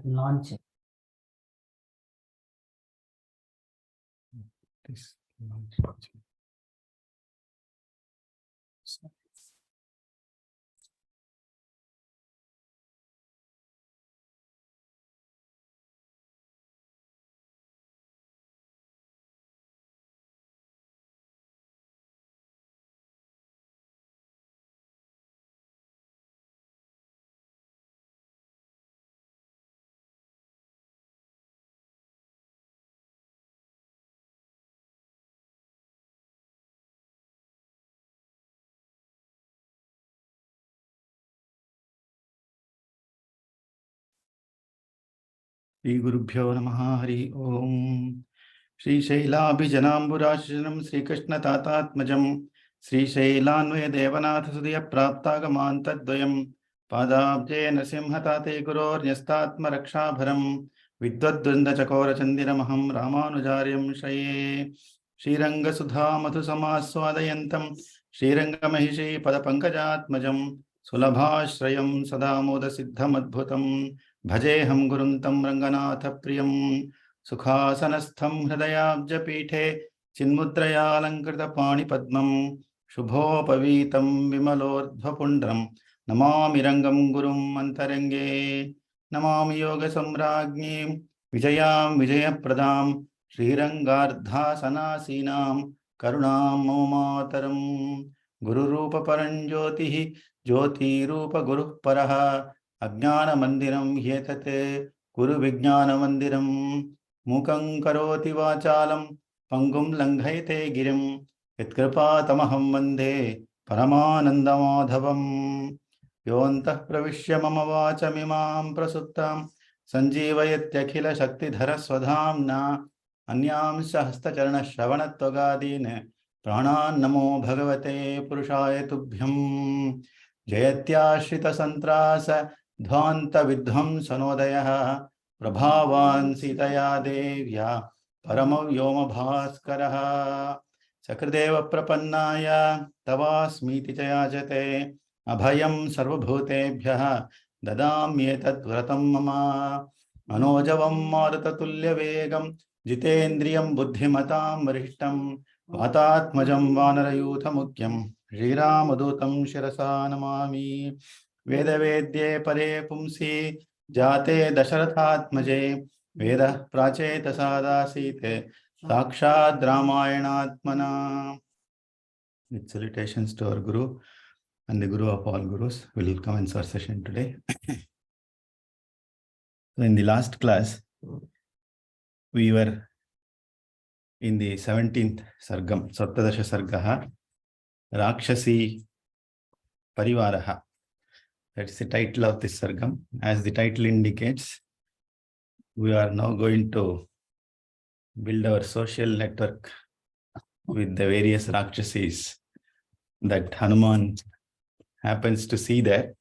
Launch. This launch. Shri Gurubhyo Namaha Hari Om. Shri Shailabhijanamburasanam Sri Krishna Tatatmajam Sri Shailanvaya Devanath Sudhya Praptagamantaddvayam Padabje Nasimhatate Guror Nyastatma Rakshabharam Vidwadvrinda Chakora Chandiramaham Ramanujaryam Shaye Shri Ranga Sudha Madhu Samaswadayantam Shri Ranga Mahishi Padapankajatmajam Sulabhashrayam Sadamoda Siddham Adbhutam Bhajeham Guruntam Ranganath Priyam Sukhasanastham Hridayabjapithe Chinmudrayalankrita Pani Padmam Shubhopavitam Vimalordhvapundram Namami Rangam Gurum Antarenge Namami Yoga Samragnim Vijayam Vijayapradam Srirangardha Sanasinam Karunam Momataram Guru Rupa Paranjyotihi Jyoti Rupa Guru Paraha Ajnana Mandiram Hyetate Guru Vijnana Mandiram Mukam Karoti Vachalam Pangum Langhaite Girim Yatkripa Tamaham Vande Paramanandamadhavam Yontah Pravishya Mama Vachamimam Prasuttam Sanjeevayatyakila Shaktidhara Swadhamna Anyam Sahastacharana Shravanatvagaadine Pranan Namo Bhagavate Purushaya Tubhyam Jayatyashrita Santrasa Dhvanta Vidhvam Sanodaya Prabhavan Sitaya Devya Paramavyoma Bhaskaraha Sakradeva Prapannaya Tavasmiti Chayajate Abhayam Sarvabhutebhyaha Dadamyetat Vratam Mama Manojavam Marutatulya Vegam Jitendriyam Buddhimatam Varishtam Vatatmajam Vanarayutha Mukyam Shriramadutam Shirasa Namami Vedavedye Pare Pumsi Jate Dasharathatmaje Veda Pracheta Sadasite Sakshad Ramayanatmana. With salutations to our Guru and the Guru of all Gurus, we will commence our session today. So in the last class, we were in the 17th Sargam, Saptadasha Sargaha, Rakshasi Parivaraha. That's the title of this Sargam. As the title indicates, we are now going to build our social network with the various Rakshasis that Hanuman happens to see there.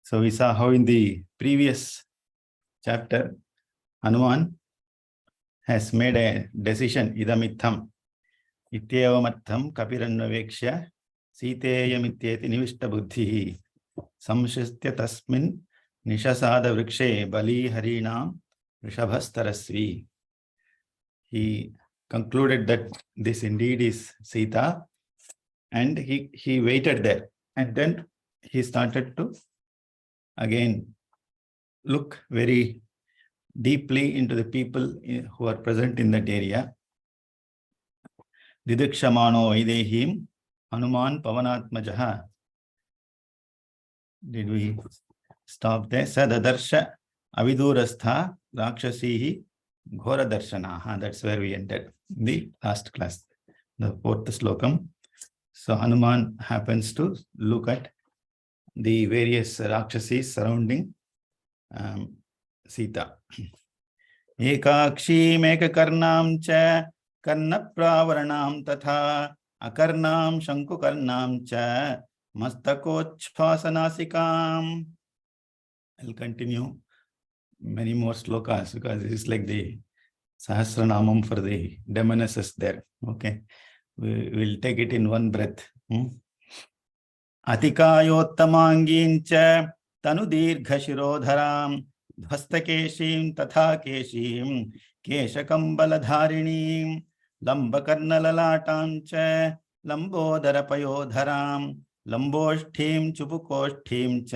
So we saw how in the previous chapter, Hanuman has made a decision, idamitham, ityevamatham kapiranvavekshya, siteyamityeti nivishta buddhihi, samshistya tasmin nishasada vrikshe bali harinam rishabhastarasvi. He concluded that this indeed is Sita, and he waited there. And then he started to again look very deeply into the people who are present in that area. Didikshamano Vaidehim Hanuman Pavanatmajaha. Did we stop there? Sadadarsha Avidurastha Rakshasihi Ghora Darshanaha. That's where we ended in the last class, the 4th slokam. So Hanuman happens to look at the various Rakshasis surrounding Sita. Ekakshi Mekakarnam cha Karna Pravaranam tatha Akarnam Shankukarnam cha Mastakochphasanasikam. I'll continue many more slokas because it's like the Sahasranamam for the demonesses there. Okay, we will take it in one breath. Atikayottamangincha तनु दीर्घशिरोधरां ध्वस्तकेशीं तथा केशीं केशकम्बलधारिणीं लम्बकर्णललाटां च लम्बोदरपयोधरां लम्बोष्ठीं चुबुकोष्ठीं च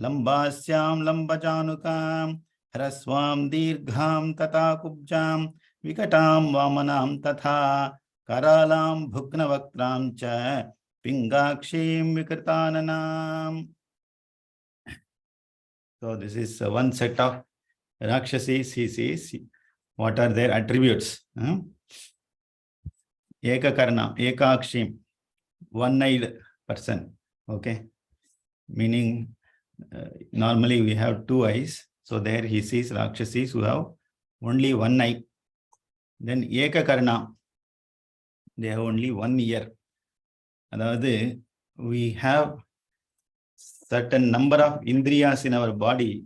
लम्बास्यां लम्बजानुकां ह्रस्वां दीर्घां तथा कुब्जां विकटां वामनां तथा करालां भुग्नवक्त्रां च पिङ्गाक्षीं विकृताननाम्. So this is one set of Rakshasis. He sees what are their attributes. Ekakarna, Ekakshim, one-eyed person. Okay, meaning normally we have two eyes. So there he sees Rakshasis who have only one eye. Then Ekakarna, they have only 1 ear. Another, we have certain number of indriyas in our body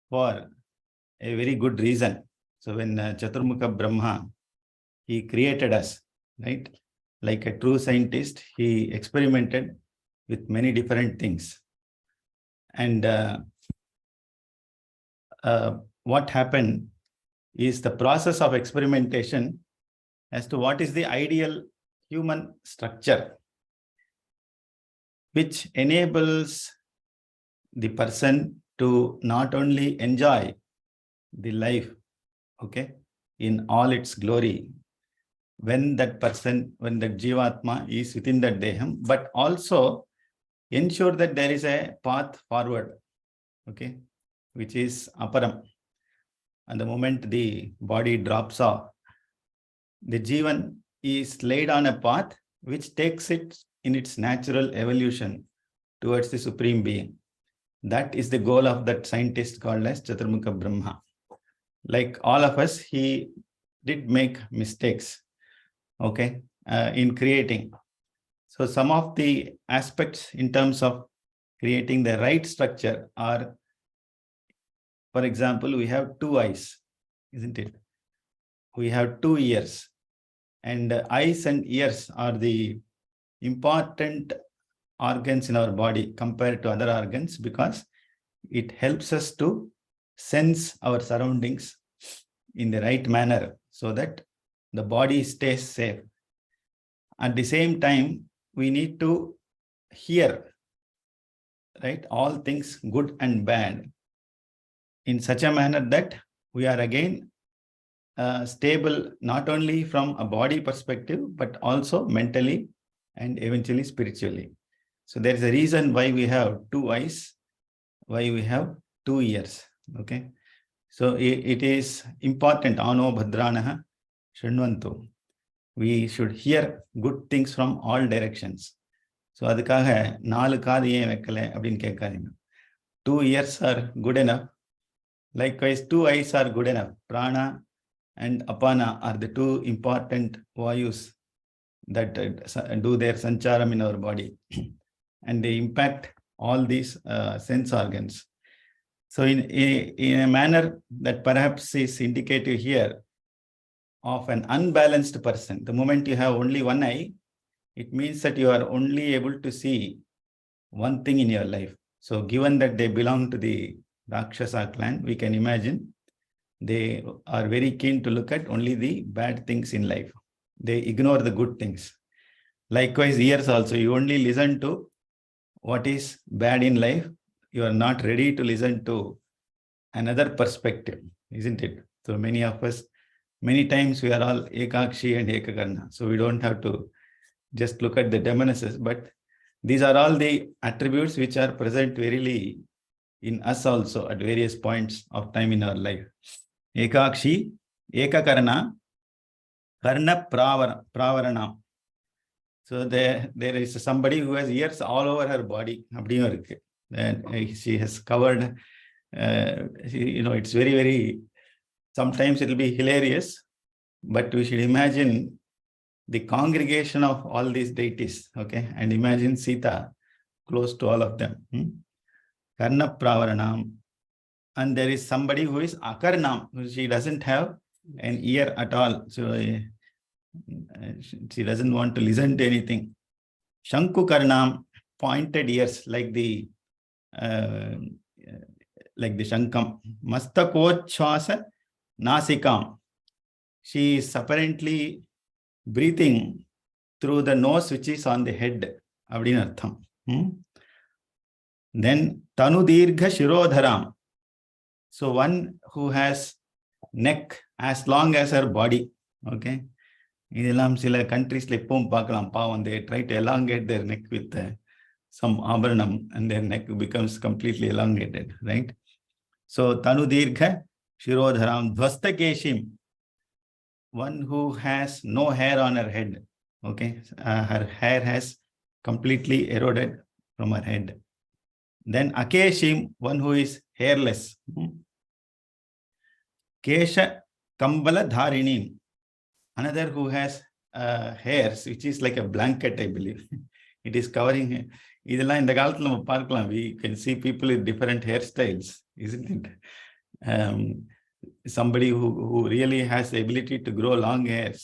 for a very good reason. So when Chaturmukha Brahma, he created us, right? Like a true scientist, he experimented with many different things. And what happened is the process of experimentation as to what is the ideal human structure, which enables the person to not only enjoy the life, okay, in all its glory, when that person, when the Jivatma is within that Deham, but also ensure that there is a path forward, okay, which is Aparam. And the moment the body drops off, the Jivan is laid on a path which takes it in its natural evolution towards the Supreme Being. That is the goal of that scientist called as Chaturmukha Brahma. Like all of us, he did make mistakes, okay, in creating. So some of the aspects in terms of creating the right structure are, for example, we have two eyes, isn't it? We have 2 ears, and eyes and ears are the important organs in our body compared to other organs, because it helps us to sense our surroundings in the right manner so that the body stays safe. At the same time, we need to hear, right, all things good and bad in such a manner that we are again stable, not only from a body perspective, but also mentally and eventually spiritually. So there is a reason why we have 2 eyes, why we have 2 ears. Okay. So it is important. Ano bhadranaha shrunvantu. We should hear good things from all directions. So adukkaga 4 kaadu yen vekkala appdin kekkadinga. 2 ears are good enough. Likewise, 2 eyes are good enough. Prana and apana are the 2 important vayus that do their sancharam in our body, and they impact all these sense organs. So in a manner that perhaps is indicative here of an unbalanced person, the moment you have only one eye, it means that you are only able to see one thing in your life. So given that they belong to the Rakshasa clan, we can imagine they are very keen to look at only the bad things in life. They ignore the good things. Likewise, ears also, you only listen to what is bad in life. You are not ready to listen to another perspective, isn't it? So many of us, many times we are all Ekakshi and Ekakarna. So we don't have to just look at the demonesses, but these are all the attributes which are present verily in us also at various points of time in our life. Ekakshi, Ekakarna, Karna Pravarana. So there is somebody who has ears all over her body. And she has covered, it's very, very, sometimes it will be hilarious, but we should imagine the congregation of all these deities, okay? And imagine Sita close to all of them. Karna Pravaranam. And there is somebody who is Akarnam, she doesn't have an ear at all. So she doesn't want to listen to anything. Shanku Karnam, pointed ears, like the like the shankam. Mastakochvasa nasikam. She is apparently breathing through the nose which is on the head. Avadin artham. Then tanudirgha shirodharam. So one who has neck as long as her body. Okay. இதெல்லாம் சில கண்ட்ரீஸ்ல எப்பவும் பார்க்கலாம் பாவம், they try to elongate their neck with some abharanam and their neck becomes completely elongated, right? So tanudirgha shirodharam dvastakeshim, one who has no hair on her head. Okay, her hair has completely eroded from her head. Then akeshim, one who is hairless. Kesha kambala dharinim, another who has hairs which is like a blanket, I believe. It is covering. இதெல்லாம் இந்த காலத்துல நம்ம பார்க்கலாம். We can see people with different hairstyles, isn't it? Somebody who really has the ability to grow long hairs,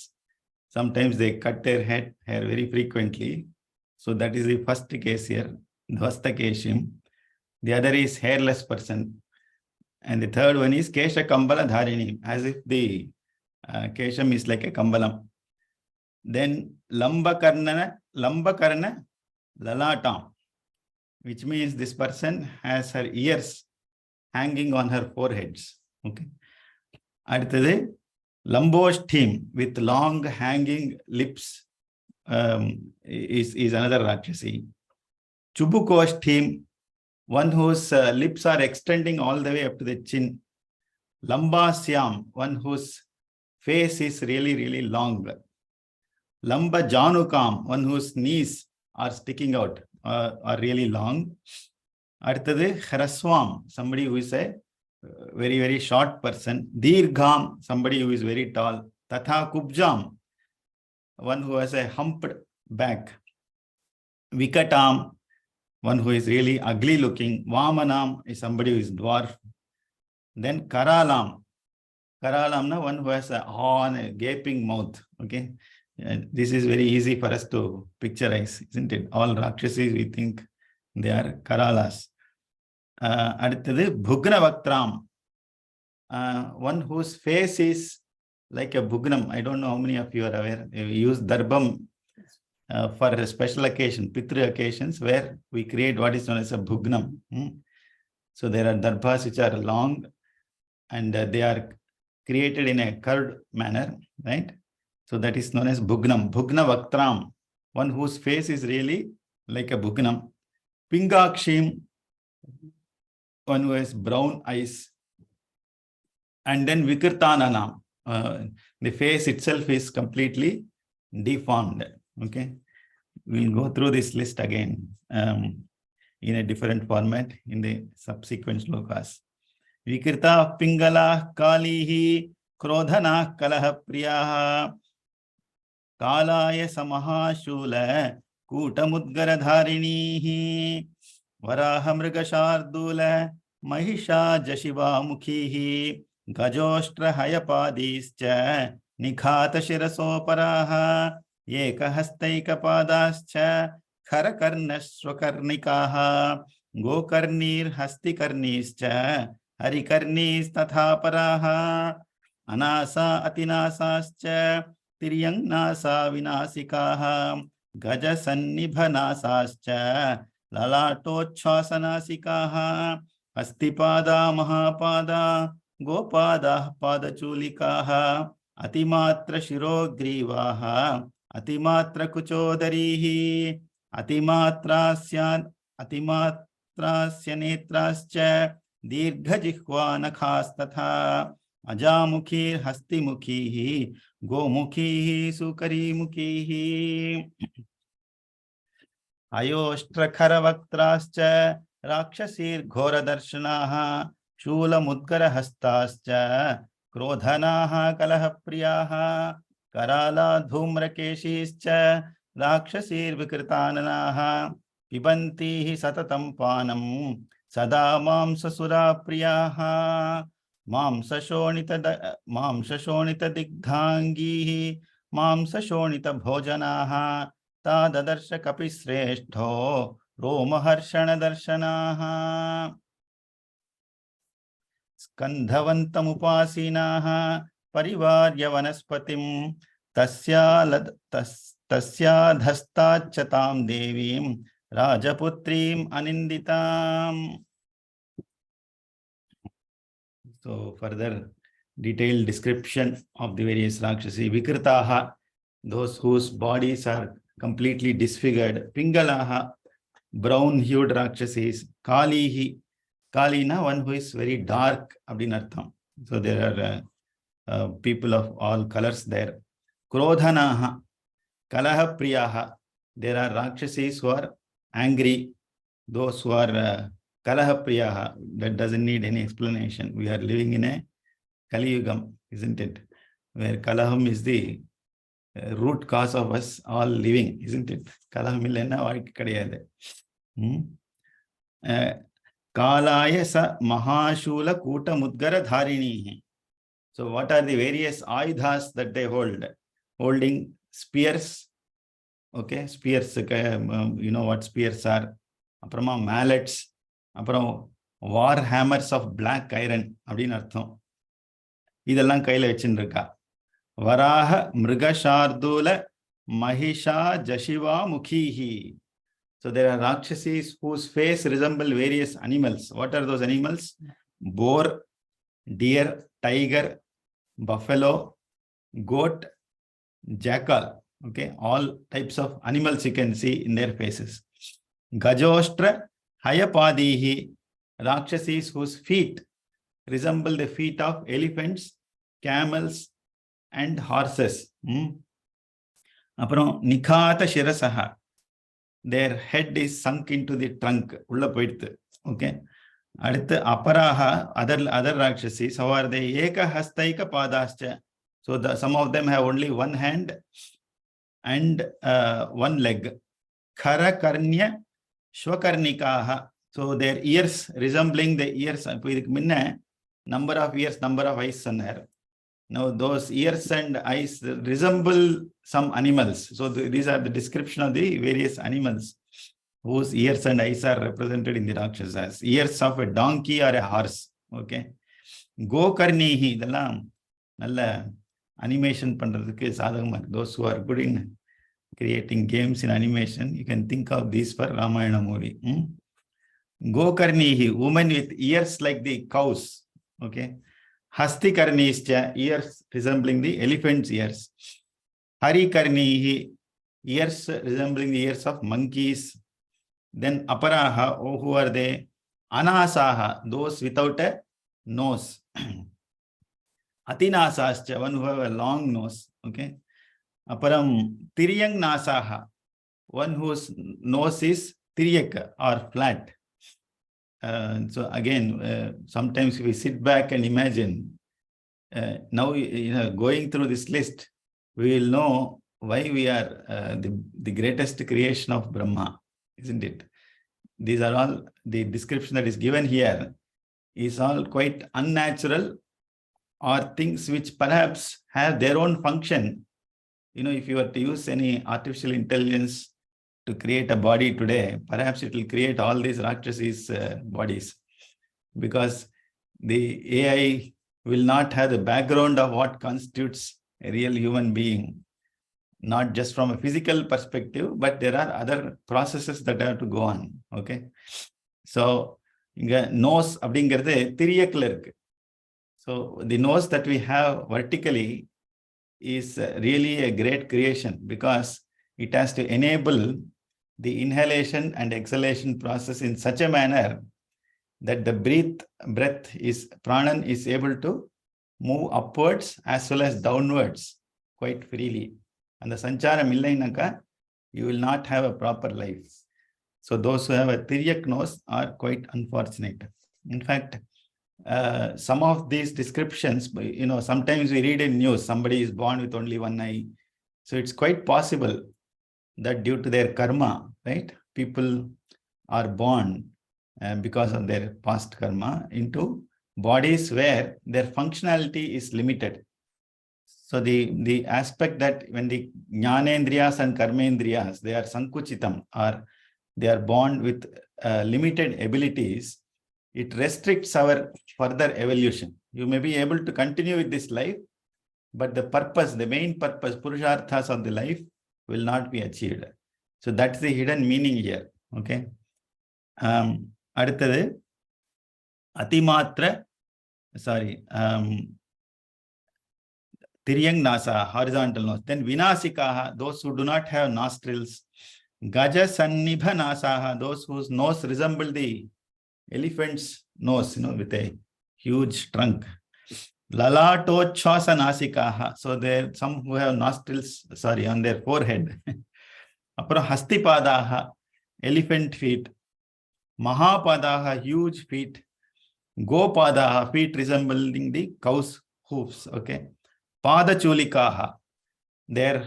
sometimes they cut their hair very frequently. So that is the first case here, dvastakeshim. The other is hairless person. And the third one is kesha kambala dharini, as if the kesham is like a kambalam. Then lambakarna lalatam, which means this person has her ears hanging on her foreheads. Okay. Aduthathu lamboshthim, with long hanging lips, is another rakshasi. Chubukoshthim, one whose lips are extending all the way up to the chin. Lambasyam, one whose face is really, really long. Lamba janukam, one whose knees are sticking out, are really long. Aduthathu hraswam, somebody who is a very, very short person. Dirgham, somebody who is very tall. Tatha kubjam, one who has a humped back. Vikatam, one who is really ugly looking. Vamanam is somebody who is dwarf. Then karalam, one who has a horn, a gaping mouth. Okay, this is very easy for us to picturize, isn't it? All rakshasis, we think they are karalas. Aduthathu bhugna vaktram, one whose face is like a bhugnam. I don't know how many of you are aware. We use darbam for a special occasion, pitru occasions, where we create what is known as a bhugnam. So there are darbas which are long and they are created in a curved manner, right? So that is known as bhugnam. Bhugna vaktram, one whose face is really like a bhugnam. Pingakshim, one who has brown eyes. And then vikirtananam, the face itself is completely deformed. Okay, we'll go through this list again in a different format in the subsequent shlokas. Vikirta pingala kalihi krodhana kalaha priyaha kalaya samahashula kutamudgara dharinihi varaha mrigashardula mahisha jashiva mukhihi gajoshtra hayapadischa nikhata shirasoparaha ekahastaipadascha kharakarnaswakarnikaha gokarnir hastikarnischa harikarnis tatha paraha anasa atinasascha tiryangnasa vinasikaha gajasannibhanasascha lalatochhasanasikaha astipada mahapada gopada padachulikaha atimatra shirogrivaha atimatra kuchodarihi atimatrasya netrascha dirghajihvanakhaastatha ajamukhir hastimukhihi gomukhihi sukarimukhihi ayoshtrakhara rakshasir ghoradarshanaha शूलमुद्गरहस्ताश्च क्रोधनाः कलहप्रियाः कराला धूम्रकेशीश्च राक्षसीर्विकृताननाः पिबन्ति हि सततं पानं सदा मांससुराप्रियाः मांसशोणितदिग्धाङ्गीः मांसशोणितभोजनाः ताददर्श कपिश्रेष्ठो Romaharshana darshanaha Skandhavantamupasinaha Parivarya vanaspatim Tasyadhastachatam devim Rajaputrim aninditam. So further detailed description of the various Rakshasi. Vikritaha, those whose bodies are completely disfigured. Pingalaha, brown-hued Rakshasis. Kalihi, Kalina, one who is very dark. So there are people of all colors there. Krodhanaha, Kalaha Priyaha, there are Rakshasis who are angry. Those who are Kalaha Priyaha, that doesn't need any explanation. We are living in a Kali Yugam, isn't it? Where Kalaham is the root cause of us all living, isn't it? Kalaham illena vaazhkai kedaiyadhu. Kalaya sa mahashula kuta mudgara dharinihi. So what are the various ayudhas that they hold? Holding spears. Okay, spears, you know what spears are. Aprama mallets. Aprama war hammers of black iron. Abdin artham. Idallam kaila vechindruka. Varaha mrigashardula mahisha jashiva mukhihi. So there are Rakshasis whose face resemble various animals. What are those animals? Boar, deer, tiger, buffalo, goat, jackal. Okay, all types of animals you can see in their faces. Gajostra hayapadihi, Rakshasis whose feet resemble the feet of elephants, camels, and horses. Apro nikhata shirasaha, their head is sunk into the trunk. Okay. Aditha aparaha, other Rakshasis, how are they? Eka hastaika padascha. So some of them have only one hand and one leg. Khara karnya shwakarnikaha. So their ears resembling the ears. Number of ears, number of eyes. Now those ears and eyes resemble some animals. So these are the description of the various animals whose ears and eyes are represented in the Rakshasas. Ears of a donkey or a horse. Okay. Gokarnihi, nalla animation pandradhukku sadhagam. Those who are good in creating games in animation, you can think of these for Ramayana movie. Gokarnihi, women with ears like the cows. Okay. Hastikarnischa, ears resembling the elephant's ears. Harikarnihi, ears resembling the ears of monkeys. Then aparaha, who are they? Anasaha, those without a nose. Atinasascha, one who have a long nose. Okay. Aparam tiryang nasaha, one whose nose is tiryak or flat. So again, sometimes we sit back and imagine. Now, going through this list, we will know why we are the greatest creation of Brahma, isn't it? These are all, the description that is given here is all quite unnatural or things which perhaps have their own function. If you were to use any artificial intelligence to create a body today, perhaps it will create all these Rakshasis bodies, because the AI will not have the background of what constitutes a real human being, not just from a physical perspective, but there are other processes that have to go on. Okay. So, nose abdingiradhu tiriyakla irukku. So the nose that we have vertically is really a great creation, because it has to enable the inhalation and exhalation process in such a manner that the breath is, pranan is able to move upwards as well as downwards quite freely. And the sancharam illainaka, you will not have a proper life. So those who have a tiryak nose are quite unfortunate. In fact, some of these descriptions, sometimes we read in news, somebody is born with only one eye. So it's quite possible that due to their karma, right, people are born because of their past karma into bodies where their functionality is limited. So the aspect that when the jnanendriyas and karmendriyas, they are sankuchitam, or they are born with limited abilities, it restricts our further evolution. You may be able to continue with this life, but the purpose, the main purpose, purusharthas of the life will not be achieved. So that's the hidden meaning here. Okay. அடுத்தது அதிமாத்திர Tiryang nasa, horizontal nose. Then vinasikaha, those who do not have nostrils. Gaja sannibha nasaha, those whose nose resemble the elephant's nose, with a huge trunk. Lalatochasa nasikaha, so there some who have nostrils, on their forehead. Apra hastipadaha, elephant feet. Mahapadaha, huge feet. Gopadaha, feet resembling the cow's hoofs. Okay. Padachulikaha, their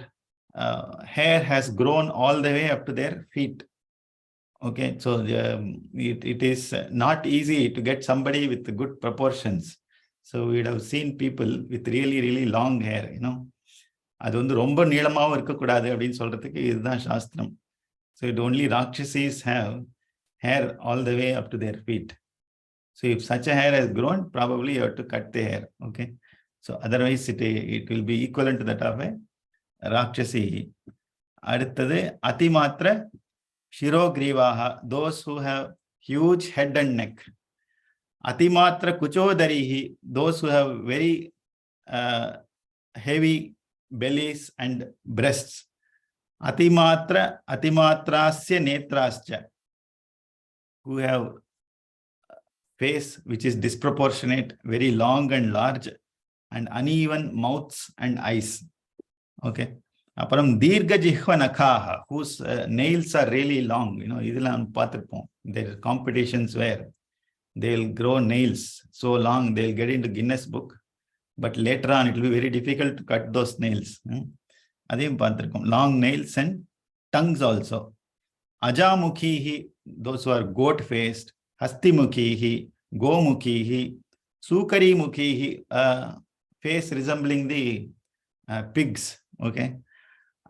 hair has grown all the way up to their feet. Okay, so it is not easy to get somebody with good proportions. So we would have seen people with really, really long hair, அது வந்து ரொம்ப நீளமாவும் இருக்கக்கூடாது அப்படின்னு சொல்றதுக்கு இதுதான் சாஸ்திரம். So it only Rakshasis have hair all the way up to their feet. So if such a hair has grown, probably you have to cut the hair. Okay. So otherwise it will be equivalent to that of a Rakshasi. அடுத்தது அதிமாத்திர shirogrivaha, those who have huge head and neck. Atimatra kuchodarihi, those who have very heavy bellies and breasts. Atimatrasya netrascha, who have face which is disproportionate, very long and large, and uneven mouths and eyes. Okay. Aparam dirgha jihva nakhaha, whose nails are really long. Idhila pathirpom. There are competitions where they'll grow nails so long they'll get into Guinness book, but later on it will be very difficult to cut those nails. Adhim pathirkom. Long nails and tongues also. Ajamukhihi, those who are goat faced. Hastimukhihi, Gomukhihi, Sukarimukhihi, face resembling the pigs. Okay.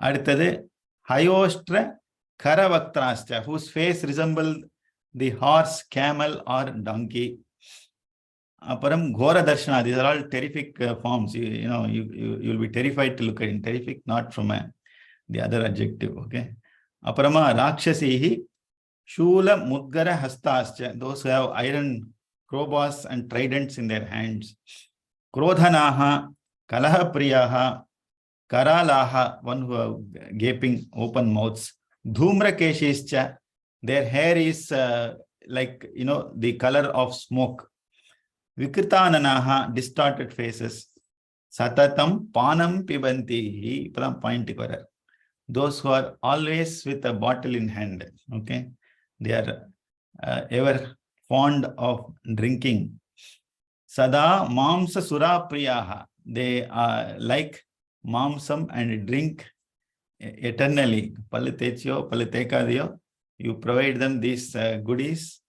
அடுத்தது Hayostra Karavaktrascha, whose face resembles the horse, camel, or donkey. Aparam Ghora Darshana, these are all terrific forms. You'll be terrified to look at it. Terrific, not from the other adjective. Okay. Aparama Rakshasihi Shula Mudgara Hastascha, those who have iron crowbars and tridents in their hands. Krodhanaha, Kalahapriyaha, Karalaha, one who have gaping open mouths. Dhumrakeshishcha, their hair is like, the color of smoke. Vikritananaha, distorted faces. Satatam Panam Pibantihi, point. Those who are always with a bottle in hand. Okay. They are ever fond of drinking. Sada Mamsa Sura Priyaha, they are like Mamsam and drink eternally. Palitecho, Palitekadiyo, you provide them these goodies.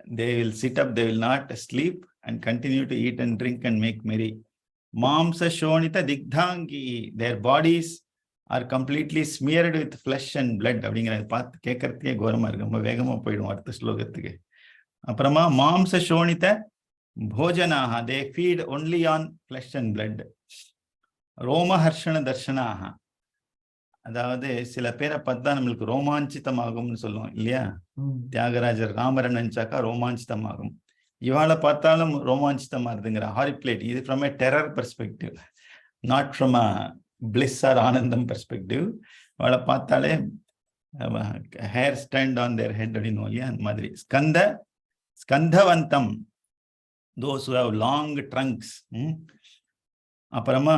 They will sit up, they will not sleep and continue to eat and drink and make merry. Mamsa Shonita Digdhangi, their bodies are completely smeared with flesh and blood. அப்படிங்கிறத பார்த்து கேட்கறதுக்கே கோரமா இருக்கு. ரொம்ப வேகமா போயிடும் அடுத்த ஸ்லோகத்துக்கு. அப்புறமா மாம்ச சோணித போஜனாக, they feed only on flesh and blood. ரோமஹர்ஷண தர்ஷனாக, அதாவது சில பேரை பார்த்தா நம்மளுக்கு ரோமாஞ்சிதமாகும்னு சொல்லுவோம் இல்லையா? தியாகராஜர் ராமரை நினைச்சாக்கா ரோமாஞ்சிதமாகும். இவாளை பார்த்தாலும் ரோமாஞ்சிதமா இருதுங்கிற ஹாரிப்ளேட். இது from a terror perspective, not from a bliss or anandam perspective. அவளை பார்த்தாலே hair stand on their head அப்படின்னு இல்லையா? அந்த மாதிரி. ஸ்கந்தவந்தம், those who have long trunks. அப்புறமா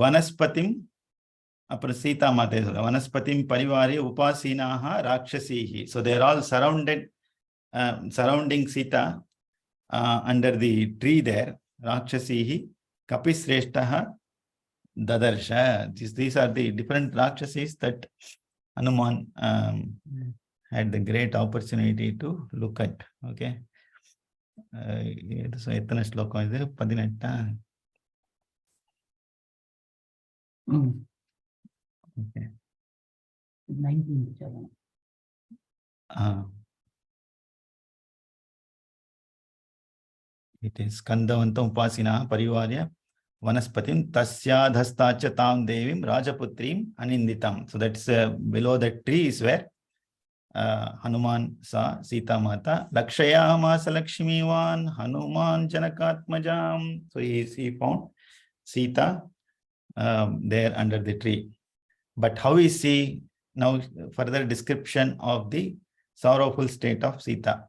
வனஸ்பதிம், அப்புறம் சீதா மாதே சொல்ற வனஸ்பதிம் பரிவாரி உபாசீனாக ராட்சசீஹி. So they are all surrounding Sita under the tree there. Rakshasihi Kapisreshtaha Dadarsha. These are the different Rakshasis that Hanuman had the great opportunity to look at. Okay. So எத்தனை ஸ்லோகம் இது? 18. Okay. 19. It is Kandavantam Upasina Parivarya Vanaspatim Tasyadhasta Tam Devim Rajaputrim Aninditam. So that's below that tree is where Hanuman saw Sita Mata. Lakshayamasa Lakshmivan Hanuman Janakatmajam. So he found Sita there under the tree. But how is she? Now further description of the sorrowful state of Sita.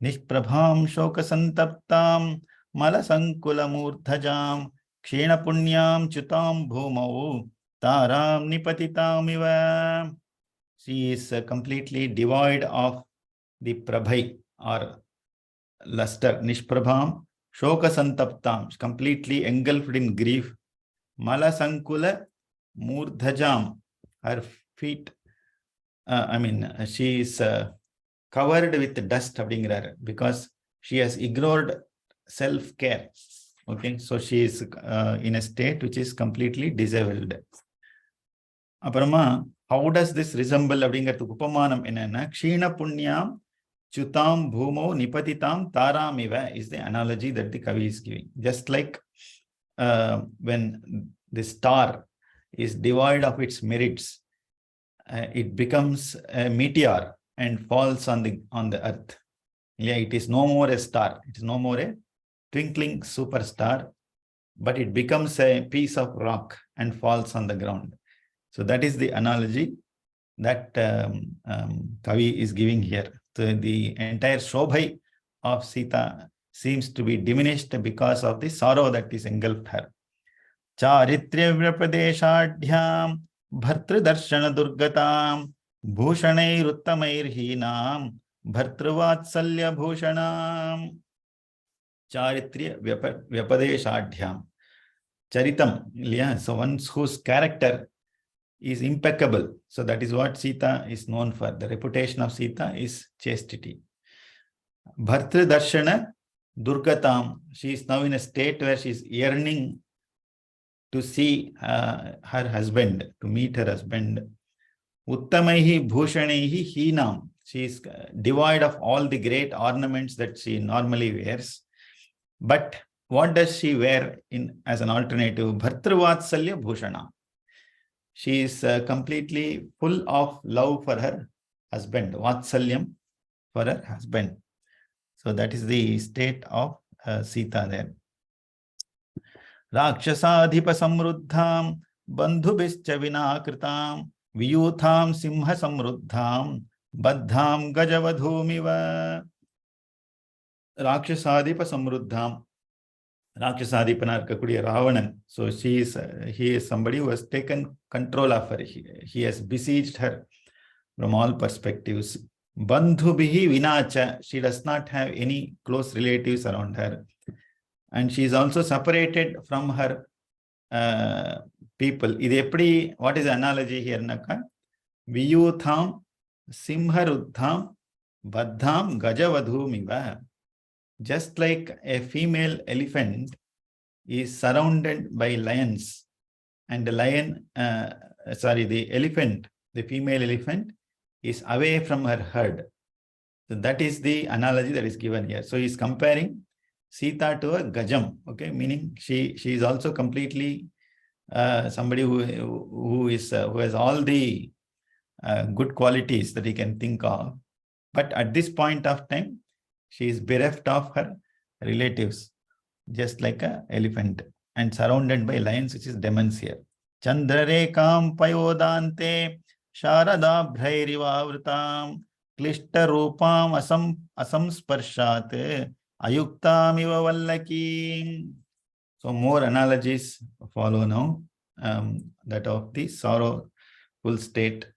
Nishprabham shokasantaptam malasankulamurthajam kshenapunyam chutam bhumau taram nipatitam iva. She is completely devoid of the prabhai or luster. Nishprabham shokasantaptam, completely engulfed in grief. Malasankula murdhajam, her feet, she is covered with dust because she has ignored self-care. Okay, so she is in a state which is completely disabled. Aparama, how does this resemble upamanam enna? Kshina punyam chutam bhumo nipatitam taramiva is the analogy that the Kavi is giving. Just like when the star is devoid of its merits, it becomes a meteor and falls on the earth. Yeah, it is no more a star. It is no more a twinkling superstar, but it becomes a piece of rock and falls on the ground. So that is the analogy that Kavi is giving here. So the entire Shobhai of Sita seems to be diminished because of the sorrow that is engulfed her. Charitrya Vyapadeshadhyam Bhartradarshana Durgatam Bhushanair Uttamair Hinam Bhartravatsalya Bhushanam. Charitrya Vyapadeshadhyam. Charitam, yeah, so one whose character is impeccable. So that is what Sita is known for. The reputation of Sita is chastity. Bhartradarshana Durgatam. She is now in a state where she is yearning to see her husband, to meet her husband. Uttamaihi bhushanaihi hinam. She is devoid of all the great ornaments that she normally wears. But what does she wear as an alternative? Bhartravatsalya bhushana. She is completely full of love for her husband. Vatsalyam for her husband. So that is the state of Sita there. Rakshasadhipa samruddham bandhubhischa vinakritam viyutham simha samruddham baddham gajavadhumiva. Rakshasadipa samruddham. Rakshasadipa Narkakudiya Ravanan. So he is somebody who has taken control of her. He has besieged her from all perspectives. Bandhubihi vinacha. She does not have any close relatives around her. And she is also separated from her people. What is the analogy here? Viyutham simharuddham baddham gajavadhumiva. Just like a female elephant is surrounded by lions, and the elephant, the female elephant, is away from her herd. So that is the analogy that is given here. So he is comparing Sita to a gajam, okay, meaning she is also completely somebody who has all the good qualities that he can think of, but at this point of time she is bereft of her relatives, just like an elephant, and surrounded by lions, which is demons here. Chandrarekam payodante sharada bhrairivavritam klishta rupam asamsparshat ayuktam iva vallaki. So more analogies follow now, that of the sorrowful state,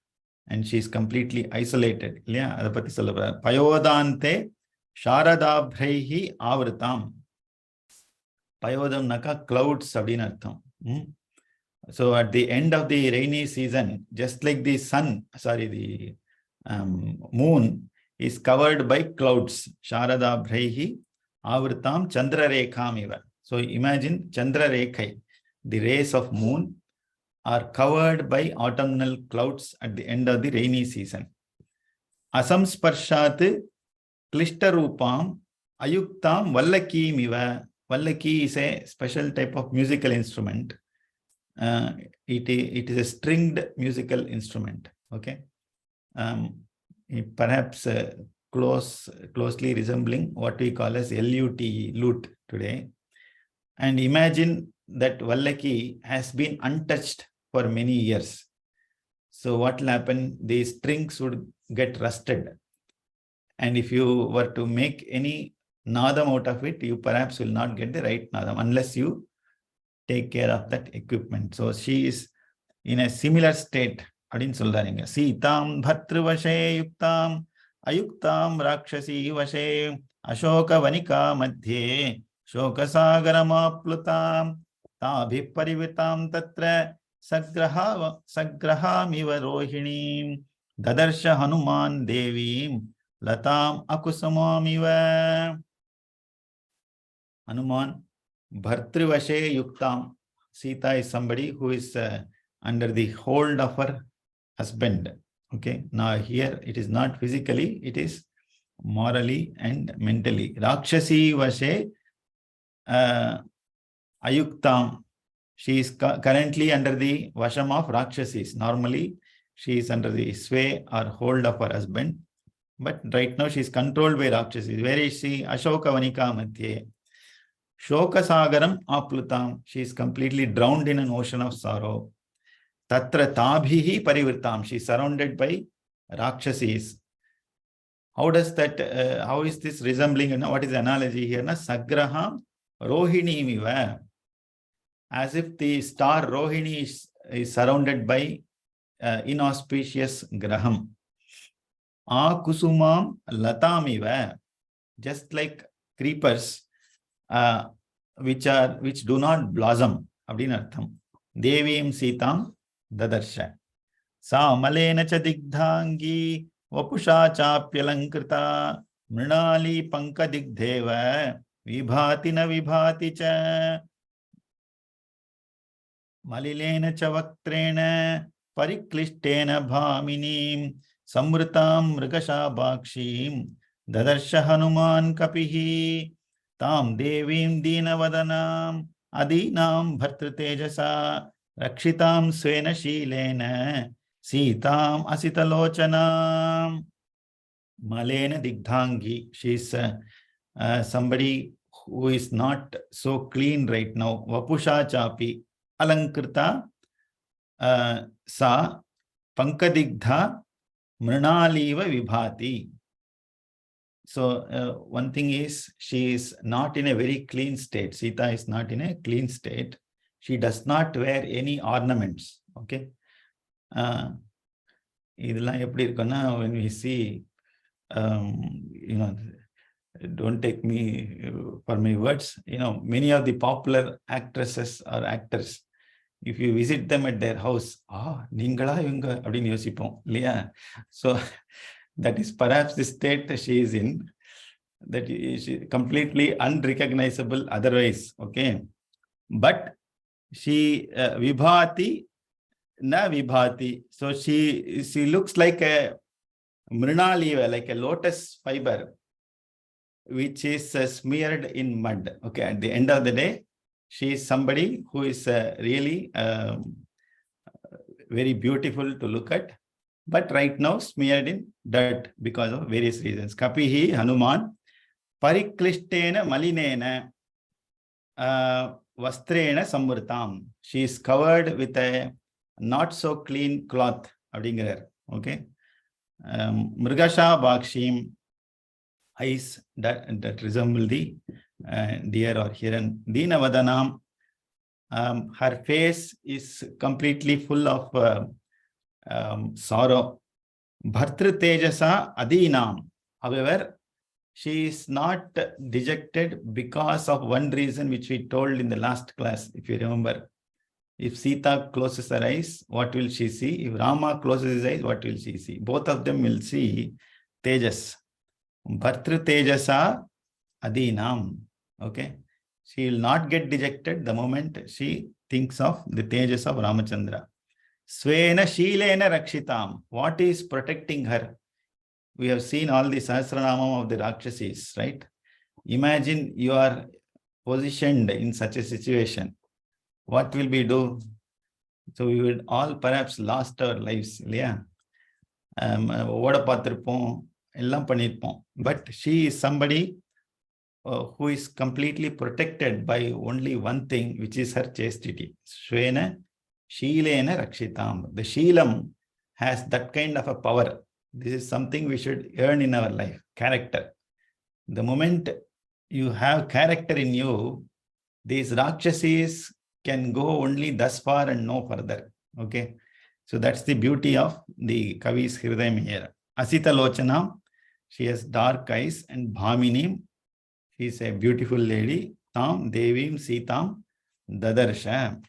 and she is completely isolated. Yeah, adapati solra. Payodante Sharadabhraihi avritam. Payodam naka clouds abdinartham. So at the end of the rainy season, just like the moon is covered by clouds. Sharadabhraihi avritam chandrarekham eva. So imagine chandrarekhai, the rays of moon are covered by autumnal clouds at the end of the rainy season. Asamsparshat Klishtarupam Ayuktam Vallaki Miva. Vallaki is a special type of musical instrument. It is a stringed musical instrument. Okay. Perhaps closely resembling what we call as LUTE, lute today. And imagine that Vallaki has been untouched for many years. So what will happen? The strings would get rusted. And if you were to make any nadam out of it, you perhaps will not get the right nadam unless you take care of that equipment. So she is in a similar state. Adin solraringa. Sitam bhatruvashe yuktam ayuktam rakshasi vashe ashoka vanika madhye shokasagaramaplutam tabhi parivitam tatra sagrahamiva rohinim dadarsha hanuman devim latam akusamamiva. Hanuman bhartrivashe yuktam. Sita is somebody who is under the hold of her husband. Okay. Now here it is not physically, it is morally and mentally. Rakshasi vashe ayuktam. She is currently under the vasham of Rakshasis. Normally, she is under the sway or hold of her husband. But right now, she is controlled by Rakshasis. Where is she? Ashoka Vanika Madhye. Shokasagaram aplutam. She is completely drowned in an ocean of sorrow. Tatra tabhihi parivritam. She is surrounded by Rakshasis. How does that, how is this resembling? What is the analogy here? Sagraha rohini miva. As if the star Rohini is surrounded by inauspicious graham. Kusumam latamiva. Just like creepers which do not blossom. Abdinartham. Devim Sitam Dadarsha. Sa malena cha digdhangi vapusha chapyalankrita mrinali pankadigdheva vibhati na vibhati cha malilena cha vaktrena pariklishtena bhaminim samrutam mrigashabhakshim dadarsha hanuman kapihi tam devim dinavadanam adinam bhartritejasa rakshitam svena shilena sitam asitalocanam. Malena digdhangi. She is somebody who is not so clean right now. Vapusha chapi alankrita sa pankadigdha mrinaliva vibhati. So one thing is, she is not in a very clean state. Sita is not in a clean state. She does not wear any ornaments. Okay. When we see, don't take me for my words, many of the popular actresses or actors, if you visit them at their house, so that is perhaps the state she is in, that is completely unrecognizable otherwise. Okay. But she vibhati na vibhati. So she looks like a mrinaliva, like a lotus fiber, which is smeared in mud. Okay. At the end of the day, she is somebody who is really very beautiful to look at, but right now smeared in dirt because of various reasons. Kapihi Hanuman pariklishtena malinena vastrena samvrtam. She is covered with a not so clean cloth. Okay. Mrigasha Bhakshim, eyes that resemble the deer or heron. Dinavadanam, her face is completely full of sorrow. Bhartri Tejasa Adinam. However, she is not dejected because of one reason which we told in the last class, if you remember. If Sita closes her eyes, what will she see? If Rama closes his eyes, what will she see? Both of them will see Tejas. Bhartri Tejasa Adinam. Okay. She will not get dejected the moment she thinks of the Tejas of Ramachandra. Svena Shilena Rakshitam. What is protecting her? we have seen all the Sahasranamam of the Rakshasis, right? Imagine you are positioned in such a situation. What will we do? So we would all perhaps lost our lives. Yeah. But she is somebody who is completely protected by only one thing, which is her chastity. Shvena Shilena Rakshitam. The Sheelam has that kind of a power. This is something we should earn in our life. Character. The moment you have character in you, these Rakshasis can go only thus far and no further. Okay. So that's the beauty of the Kavi's Hridayam here. Asita Lochanam, she has dark eyes, and Bhaminim, she is a beautiful lady. Tam Devim Sitam Dadarsha.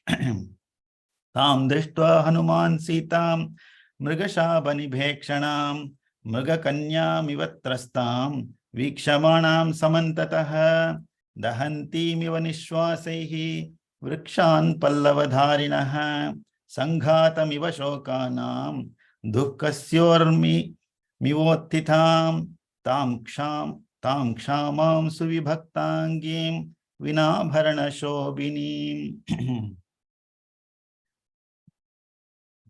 Tam Drishtva Hanuman Sitam Mrigashabhanibhekshanam Mrigakanyam Ivatrastam Vikshamanam Samantatah Dahanti Mivanishwasaihi Vrikshan Pallavadharinaha Sanghatam Iva Shokanam Dukkasyormi Mivottitam Tam Kshamam Suvibhaktangim Vinabharana Shobhinim.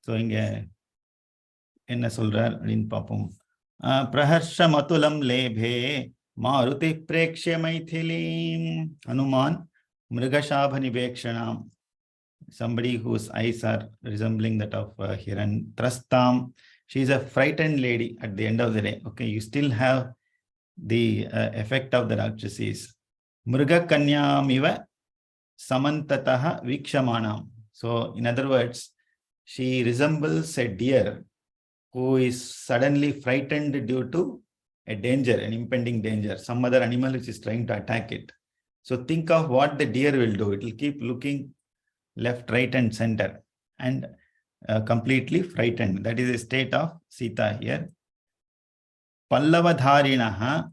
So இங்க என்ன சொல்றார் அப்படின்னு பார்ப்போம். பிரஹர்ஷம் அதுலம் லேபே Maruti பிரேக்ஷ்ய மைதிலீம். Hanuman Mrigashabha Nibekshanam. Somebody whose eyes are resembling that of Hiran. Trastam. She is a frightened lady at the end of the day. Okay, you still have the effect of the Rakshasis. Mriga Kanyam iva samantataha vikshamanam. So, in other words, she resembles a deer who is suddenly frightened due to a danger, an impending danger, some other animal which is trying to attack it. So think of what the deer will do. It will keep looking left, right, and center, and completely frightened. That is the state of Sita here. Pallavadharinaha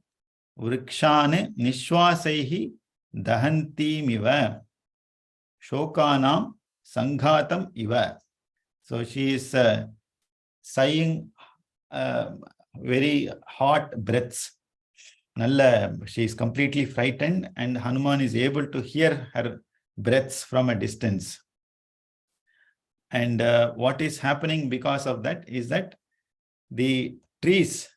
vrikshane nishwasaihi dahanti miva shokanam sanghatam iva. So she is sighing very hot breaths. She is completely frightened, and Hanuman is able to hear her breaths from a distance. And what is happening because of that is that the trees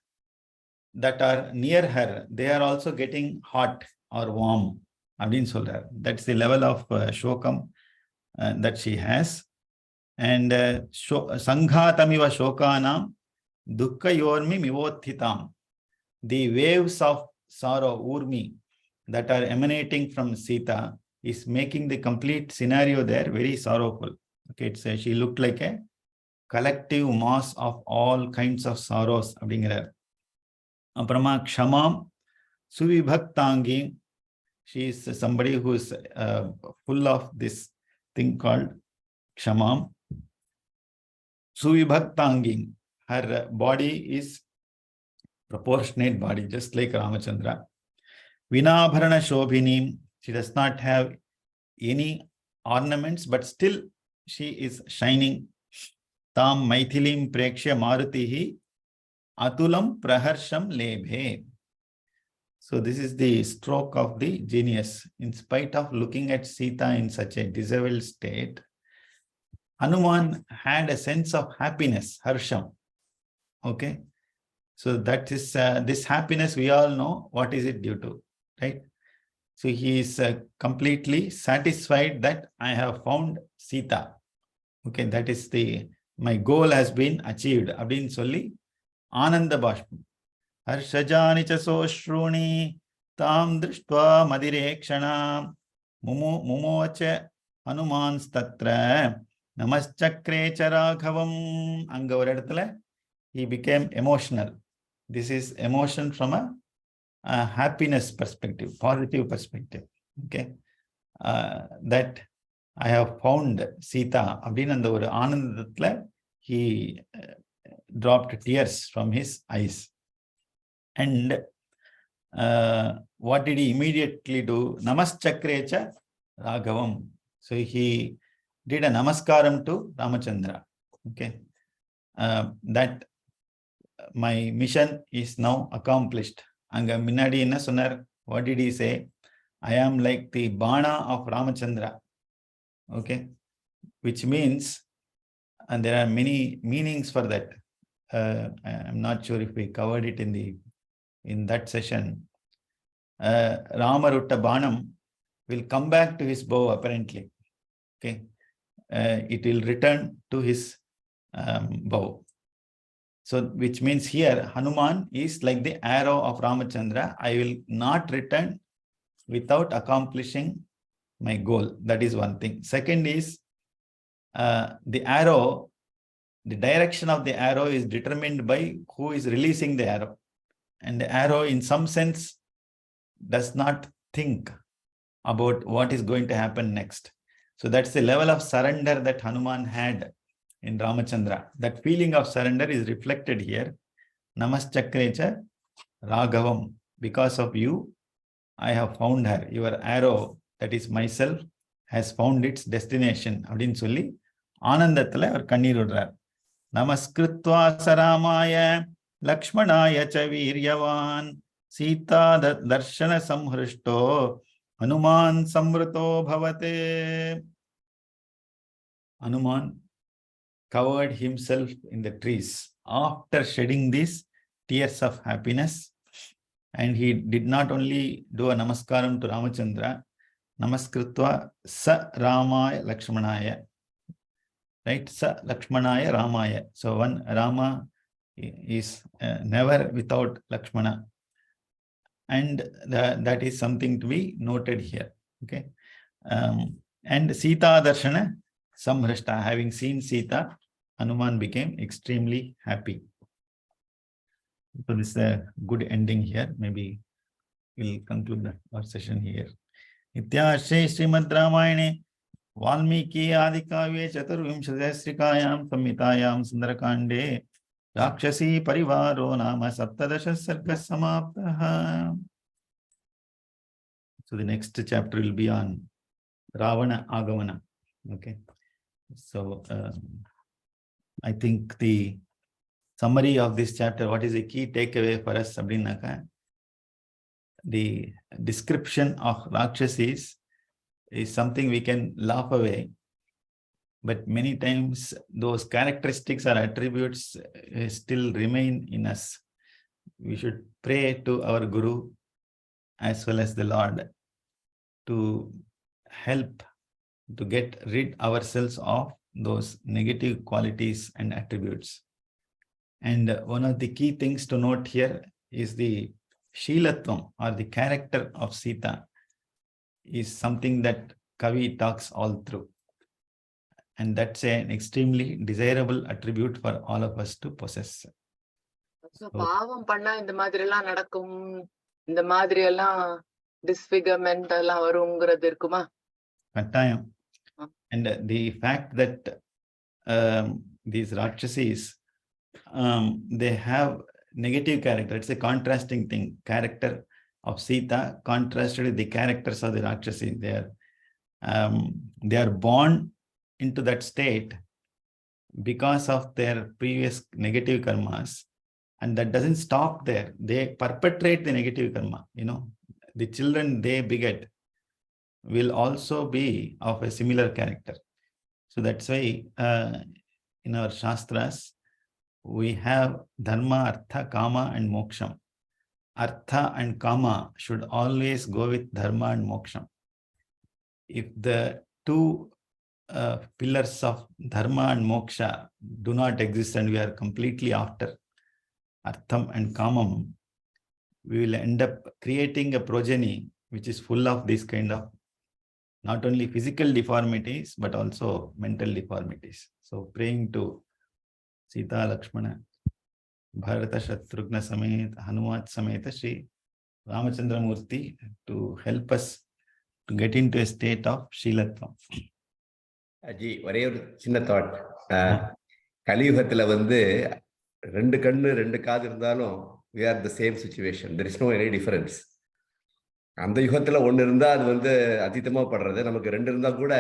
that are near her, they are also getting hot or warm. That's the level of shokam that she has. And Sanghatamiva Shokanam Dukkha Yormi Mivothitam. The waves of sorrow, Urmi, that are emanating from Sita is making the complete scenario there very sorrowful. Okay, she looked like a collective mass of all kinds of sorrows. Aprama Kshamam Suvibhaktangi. She is somebody who is full of this thing called Kshamam. Suvibhaktangi. Her body is proportionate body, just like Ramachandra. Vinabharana Shobhinim. She does not have any ornaments, but still she is shining. Tam Maithilim Prekshya Marutihi Atulam Praharsham Lebhe. So this is the stroke of the genius. In spite of looking at Sita in such a disheveled state, Hanuman had a sense of happiness, harsham. Okay. So that is this happiness, we all know what is it due to, right? So he is completely satisfied that I have found Sita. Okay, that is my goal has been achieved. Abdin solli Ananda Bashpam. Harshajani cha soshruni tam drishtva madirekshana mumocha Hanuman's tatra namaschakre charaghavam. Anga oru edathula he became emotional. This is emotion from a happiness perspective, positive perspective. Okay, that I have found Sita. Abdinanda oru Anandathla he dropped tears from his eyes. And what did he immediately do? Namaschakrecha Raghavam. So he did a namaskaram to Ramachandra. Okay, that my mission is now accomplished. Anga minadi enna sonar? What did he say? I am like the Bana of Ramachandra. Okay, which means, and there are many meanings for that. I'm not sure if we covered it in that session. Ramarutta Banam will come back to his bow apparently. Okay, it will return to his bow. So, which means here Hanuman is like the arrow of Ramachandra. I will not return without accomplishing my goal. That is one thing. Second is the arrow, the direction of the arrow is determined by who is releasing the arrow. And the arrow in some sense does not think about what is going to happen next. So that's the level of surrender that Hanuman had in Ramachandra. That feeling of surrender is reflected here. Namaschakrecha Raghavam. Because of you, I have found her. Your arrow, that is myself, has found its destination. Abdin solli ஆனந்தத்துல அவர் கண்ணீர் விடுறார். நமஸ்கிருத்வா சராமாய லக்ஷ்மணாய ச வீரியவான் Sita Darshana சம்ஹிருஷ்டோ Hanuman சம்ருதோ பவதே. Hanuman covered himself in the trees after shedding these tears of happiness, and he did not only do a namaskaram to Ramachandra, namaskritva sa ramaya lakshmanaya, right? Sa lakshmanaya ramaya. So one Rama is never without Lakshmana, and that is something to be noted here. Okay, and Sita darshana samhrishta, having seen Sita, Hanuman became extremely happy. So this is a good ending here. Maybe we'll conclude our session here. Ityashe Srimad Ramayane Valmiki Adikavye Chaturvimshadasrikayam Samhitayam Sundarakande Rakshasi Parivaro Nama Saptadasha Sarga Samaptaha. So the next chapter will be on Ravana Agamana. Okay. So I think the summary of this chapter, what is the key takeaway for us? The description of Rakshasis is something we can laugh away, but many times those characteristics or attributes still remain in us. We should pray to our Guru as well as the Lord to help to get rid ourselves of those negative qualities and attributes. And one of the key things to note here is the Shilatvam, or the character of Sita, is something that Kavi talks all through. And that's an extremely desirable attribute for all of us to possess. So பாவம் பண்ணா இந்த மாதிரி எல்லாம் நடக்கும், இந்த மாதிரி எல்லாம் disfigurement எல்லாம் வருங்கிறது இருக்குமா? கட்டாயம். And the fact that these Rakshasis, they have negative character. It's a contrasting thing. Character of Sita contrasted with the characters of the Rakshasis. They are born into that state because of their previous negative karmas, and that doesn't stop there. They perpetrate the negative karma. You know, the children they beget will also be of a similar character. So that's why in our Shastras, we have Dharma, Artha, Kama and Moksham. Artha and Kama should always go with Dharma and Moksham. If the two pillars of Dharma and Moksha do not exist and we are completely after Artham and Kamam, we will end up creating a progeny which is full of this kind of not only physical deformities but also mental deformities. So praying to Sita Lakshmana Bharata Shatrugna Samet Hanumat Sameta Shri Ramachandra Murti to help us to get into a state of Shilatvam. அஜி, ஒரே ஒரு சின்ன thought. கலியுகத்துல ரெண்டு கண்ணு ரெண்டு காது இருந்தாலும் we are the same situation. There is no any difference. அந்த யுகத்துல ஒன்னு இருந்தா அது அதீதமா படுறது, நமக்கு ரெண்டு இருந்தா கூட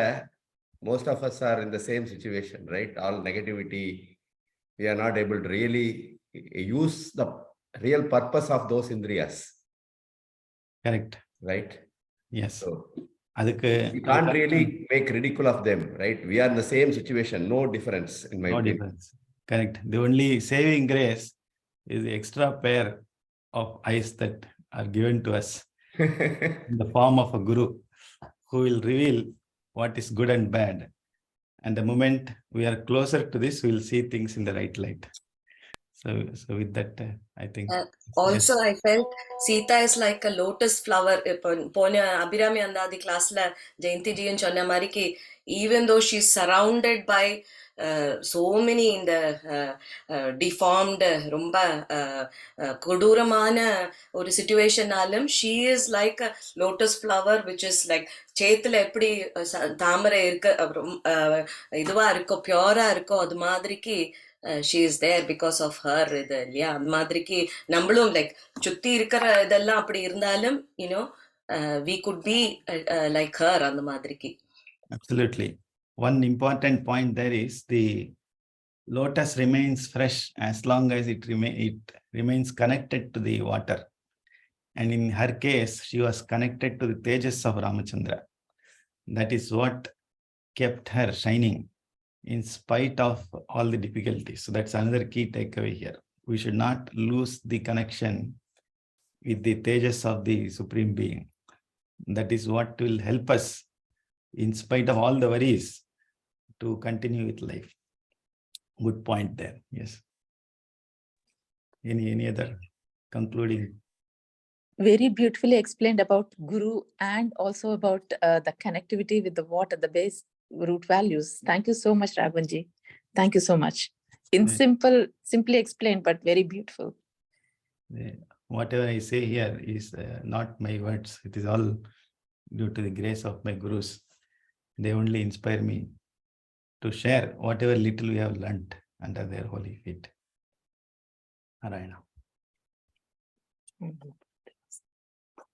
most of us are in the same situation, right? All negativity, we are not able to really use the real purpose of those indriyas, Correct. right? Yes. So Adukku we can't really make ridicule of them, right? We are in the same situation, no difference in my no opinion. difference. Correct. The only saving grace is the extra pair of eyes that are given to us in the form of a guru who will reveal what is good and bad. And the moment we are closer to this, we'll see things in the right light. So with that, I think. Also, I felt Sita is like a lotus flower. Pone Abhirami Andadi class la Jayanti ji and Chonna Mariki, even though she's surrounded by so many in the deformed, rumba koduramana or situation alam, she is like a lotus flower, which is like Chetla epdi tamara irka iduva irko pura irko adu madriki. She is there because of her இது இல்லையா அந்த மாதிரிக்கு நம்மளும் like சுத்தி இருக்கிற இதெல்லாம் அப்படி இருந்தாலும் we could be like her அந்த மாதிரிக்கு. Absolutely. One important point there is the lotus remains fresh as long as it remains connected to the water. And in her case, she was connected to the tejas of Ramachandra. That is what kept her shining in spite of all the difficulties. So that's another key takeaway here. We should not lose the connection with the tejas of the Supreme Being. That is what will help us, in spite of all the worries, to continue with life. Good point there. Yes. Any other concluding? Very beautifully explained about Guru and also about the connectivity with the water, the base root values. Thank you so much, Raghavanji. Thank you so much. In simply explained, but very beautiful. Whatever I say here is not my words. It is all due to the grace of my gurus. They only inspire me to share whatever little we have learnt under their holy feet. Narayana.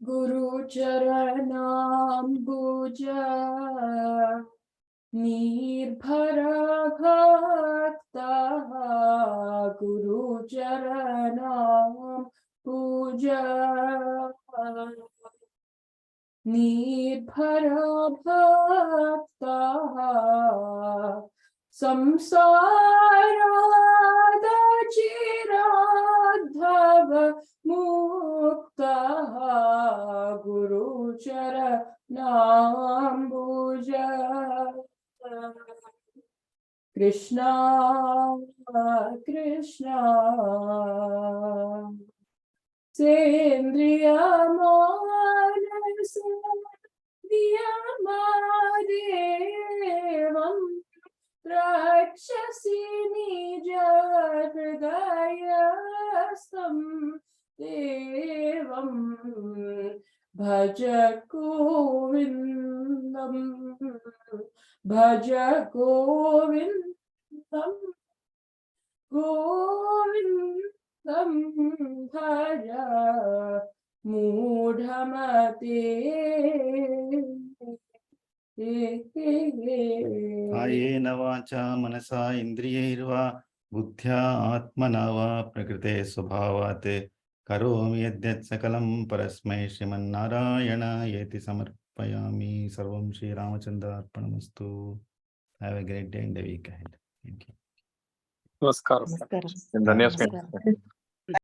Guru Charanam Buja Nirbhara Bhakta Guru Charanam Puja Nirbhara Bhakta Samsarada Chiradhava Mukta Guru Charanam Buja Krishna Krishna Sendriya Manasa Diyamadevam Rakshasi Nija Hridayastam Devam Bhaja Govindam Bhaja Govindam Govindam Bhaja Mudhamate Ayena vacha manasa indriyairva buddhya atmana va prakrite svabhavate karomi yadyat sakalam parasmai Shriman Narayana yeti samarpayami sarvam Shri Ramachandra arpanamastu. Have a great day and a week ahead. Thank you. Namaskaram. Namaskaram. Dhanyas. Namaskaram.